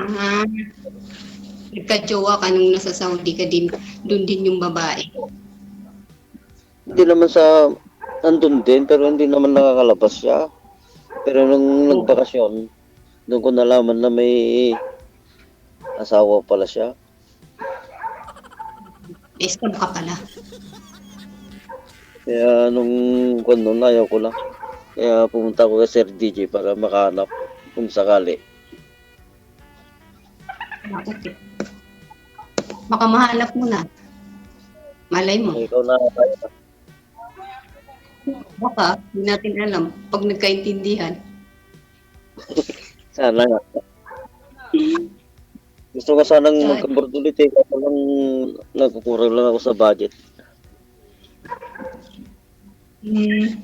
Ah, nagka-jowa ka nung nasa Saudi ka din, dun din yung babae. Hindi naman sa nandun din, pero hindi naman nakakalabas siya. Pero nung Oo. nagbakasyon, doon ko nalaman na may asawa pala siya. Scam ka pala. Kaya nung kung noon, ayaw ko lang. Kaya pumunta ko kay Sir DJ para makahanap kung sakali. Okay. Baka mahanap mo na. Malay mo. Eh, ikaw na tayo. Baka, hindi natin alam. Pag nagkaintindihan. Sana nga. Gusto ko sanang Ay, magka-board ulit eh. Kasi lang nagkukurang lang ako sa budget. hmm,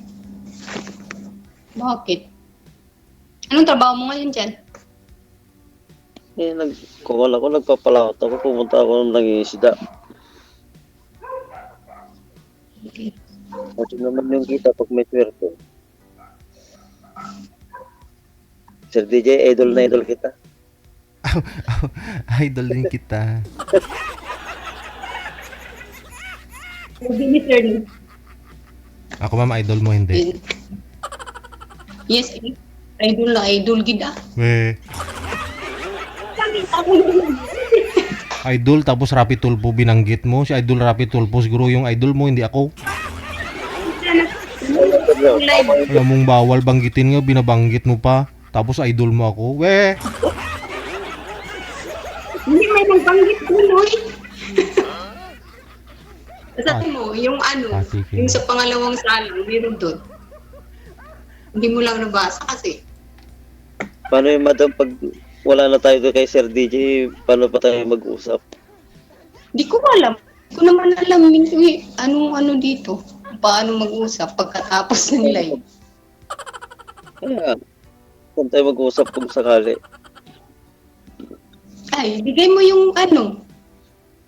bakit? Anong trabaho mo ngayon dyan? Eh, nagkukuha ako, nagpapalakot ako. Pumunta ako ng nangingisda. Okay. Kasi naman yung kita pag may swerte. Sir DJ, idol na idol kita. Idol din kita. Sabi ni Sir Lee. Ako ma'am, idol mo hindi. Yes, idol na idol gid ah. We, Bakit ako yun? idol tapos Rapi Tulpo binanggit mo. Si Idol Rapi Tulpo siguro yung idol mo, hindi ako. Live. Alam mong bawal banggitin nga, binabanggit mo pa. Tapos idol mo ako. We, Hindi may nagbanggit ko, Noy. Sabi mo, yung ano, Pati yung sa pangalawang salang, meron doon. Hindi mo lang nabasa kasi. Paano yung madam pag wala na tayo kay Sir DJ, paano pa tayo mag-usap? Hindi ko alam. Hindi ko naman alam anong ano dito. Paano mag-usap pagkatapos ng live. Kaya, saan tayo mag-usap kung sakali? Ay, bigay mo yung ano.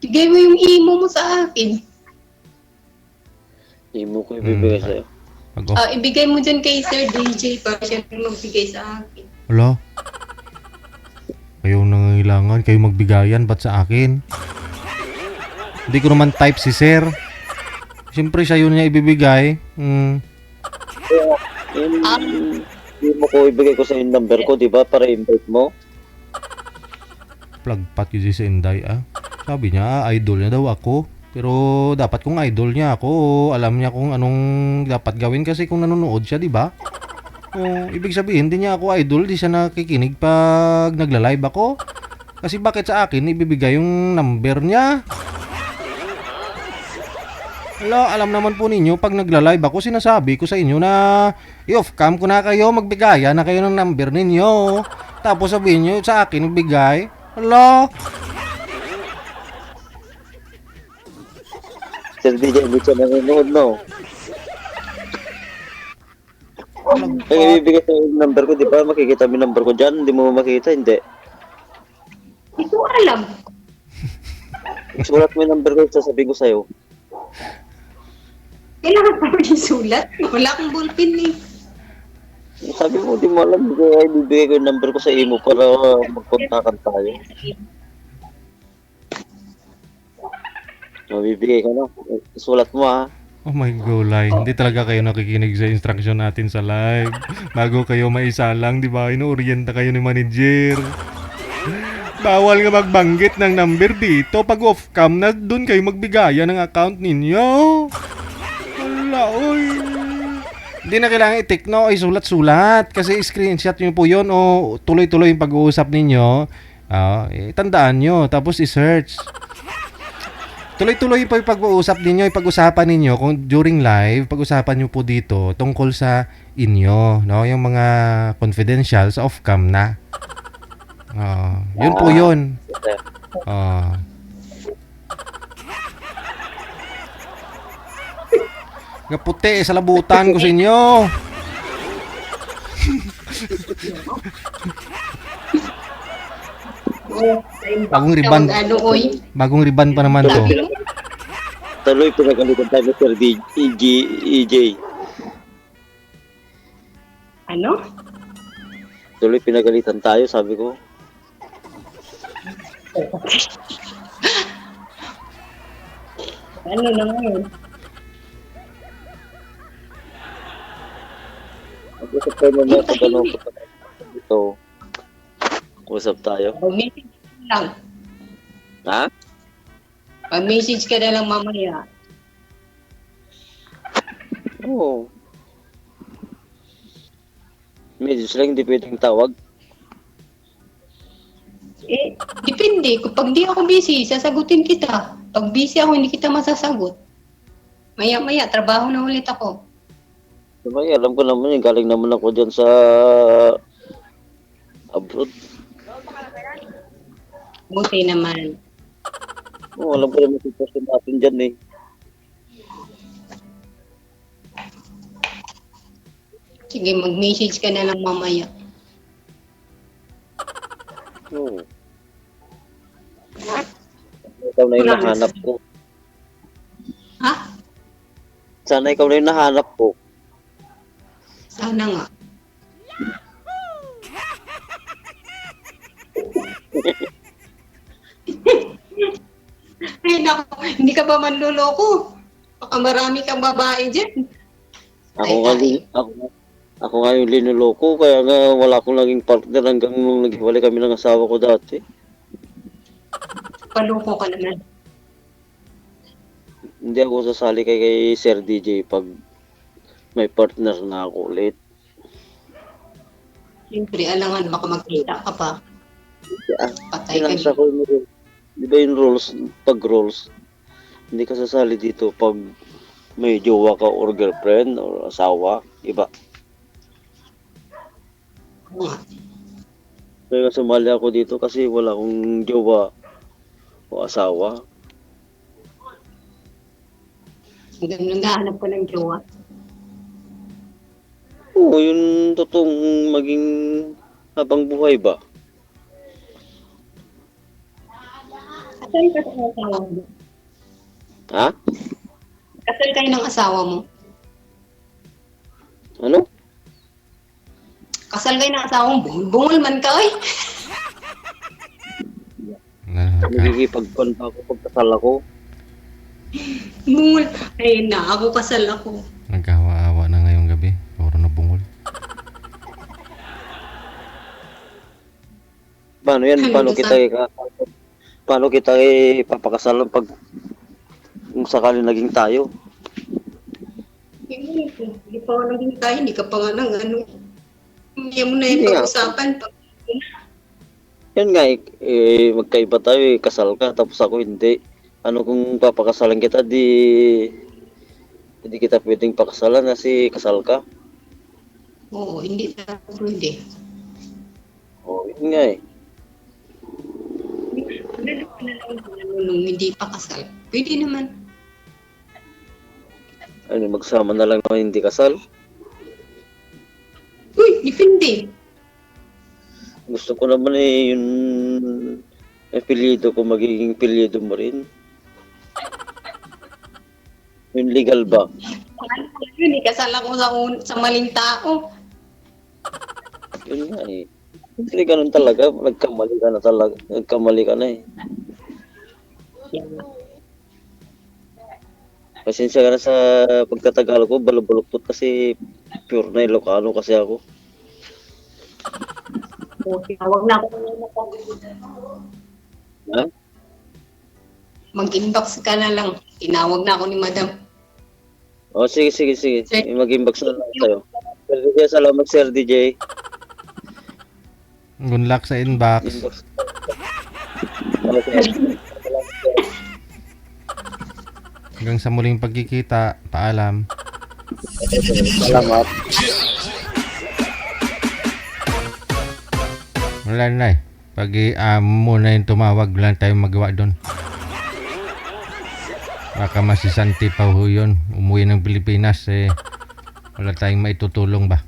Bigay mo yung imo mo sa akin. Hindi mo ko ibibigay sa'yo. pag off. Ibigay mo dyan kay Sir DJ para siya magbigay sa akin. Wala. Kayo nangangailangan, kayo magbigayan, ba't sa akin? Hindi ko naman type si Sir. Siyempre siya yun niya ibibigay. Hindi mo ko ibigay ko sa yung number ko, di ba? Para invite mo. Plagpat yun si Inday ah. Sabi niya, idol niya daw ako. Pero dapat kung idol niya ako, alam niya kung anong dapat gawin kasi kung nanonood siya, di ba? Ibig sabihin, di niya ako idol, di siya nakikinig pag nagla-live ako. Kasi bakit sa akin ibibigay yung number niya? Wala, alam naman po ninyo, pag nagla-live ako, sinasabi ko sa inyo na i-off cam ko na kayo, magbigaya na kayo ng number ninyo. Tapos sabihin nyo sa akin, ibigay. Wala. Sir DJ, hindi siya nanonood, no? Ay, ibibigay sa yung number ko, di ba? Makikita mo yung number ko dyan. Hindi mo makita, hindi. Hindi ko alam. Sulat mo yung number ko, sasabihin ko sa'yo. Kailangan pa rin sulat. Wala akong ballpen eh. Sabi mo, di mo alam. Kaya ibibigay ko yung number ko sa imo para magkontakan tayo. Mabibigay ka na. Sulat mo, ha? Oh my golay, hindi talaga kayo nakikinig sa instruction natin sa live. Bago kayo maisalang, di ba? Inuorienta kayo ni manager. Bawal nga magbanggit ng number dito. Pag off cam na, dun kayo magbigaya ng account ninyo. Wala, oy. Hindi na kailangan i-take no, ay sulat-sulat. Kasi screenshot nyo po yun o tuloy-tuloy yung pag-uusap ninyo. Tandaan nyo, tapos i-search. Tuloy-tuloy po yung pag-uusap ninyo, yung pag-usapan ninyo kung during live, pag-usapan nyo po dito tungkol sa inyo, no? Yung mga confidential sa off-cam na. Yun po yun. Puti sa labutan ko sa inyo. Bagong ribbon. Ano, oy. Bagong ribbon pa naman to. Sabi mo? Tuloy pinagalitan tayo Sir EJ. Ano? Tuloy pinagalitan tayo, sabi ko. Ano na ngayon? Mag-usap tayo mamaya pag ano, ito. Usap tayo. Mag-message ka lang. Ha? Mag-message ka na lang mamaya. Oo. Message lang, hindi pwedeng tawag. Eh, depende. Kapag di ako busy, sasagutin kita. Pag busy ako, hindi kita masasagot. Maya-maya, trabaho na ulit ako. Sabay, alam ko naman yun. Galing naman ako dyan sa abroad. Buti naman. Oo, alam ko naman sitwasyon natin dyan eh. Sige, mag-message ka na lang mamaya. Oo. Ikaw na yung nahanap ko. Ha? Sana ikaw na yung nahanap ko. Sana nga. Ay, naku, hindi ka ba manluloko? Baka marami kang babae dyan. Ako nga, ako nga yung linuloko, kaya nga wala akong naging partner hanggang nung naghiwalay kami ng asawa ko dati. Paloko ka naman. Hindi ako sasali kay Sir DJ pag may partner na ako ulit. Siyempre, alangan, baka magkita ka pa. Patay ka Pinasa ko yung rules. Di ba yung rules, pag rules, hindi ka sasali dito pag may jowa ka or girlfriend or asawa, iba. nga. Kaya sumali ako dito kasi wala akong jowa o asawa. Hanggang naghahanap ko ng jowa. Oo, yung totoong maging habang buhay ba? Kasal ka sa asawa mo. Ha? Kasal kayo ng asawa mo. Ano? Kasal kayo ng asawa mo. Bungol man ka, eh. Nagkikipagpan pa ako pagkasal ako. Bungol. Ayun na, ako kasal ako. Nagkawa-awa na ngayong gabi. Puro na bungol. Paano yan? Paano kita ipapakasal pag kung sakali naging tayo? Hindi pa nga naging tayo, hindi ka pa nga ng ano. Hindi mo na yung Hindi nga. pag-usapan. Yan nga, magkaiba tayo kasal ka, tapos ako hindi. Ano kung papakasalan kita, hindi kita pwedeng pakasalan kasi kasal ka. Oo, hindi na pwede. O, yun nga eh. Lalo na lang nung hindi pa kasal. Pwede naman. Ano, magsama na lang naman hindi kasal. Uy, depende. Gusto ko naman eh, yung apelyido ko magiging apelyido mo rin. Yung legal ba? Hindi kasal ako sa maling tao. Yun nga eh. Hindi ganun talaga. Nagkamali ka na talaga. Nagkamali ka na eh. Pasensya ka na sa pagkatagal ko. Balubuluktot kasi pure na Ilocano kasi ako. O, tinawag na ako. Ha? Mag-inbox ka na lang. Tinawag na ako ni Madam. O sige. Sir. Mag-inbox na lang tayo. Sige, salamat Sir DJ. Good luck sa inbox. Inbox. Salamat, sir. Hanggang sa muling pagkikita. Paalam. Salamat. Wala na eh. Pag mo na yung tumawag, wala tayong magawa doon. Baka masisanti pa ho yun. Umuwi ng Pilipinas eh. Wala tayong maitutulong ba?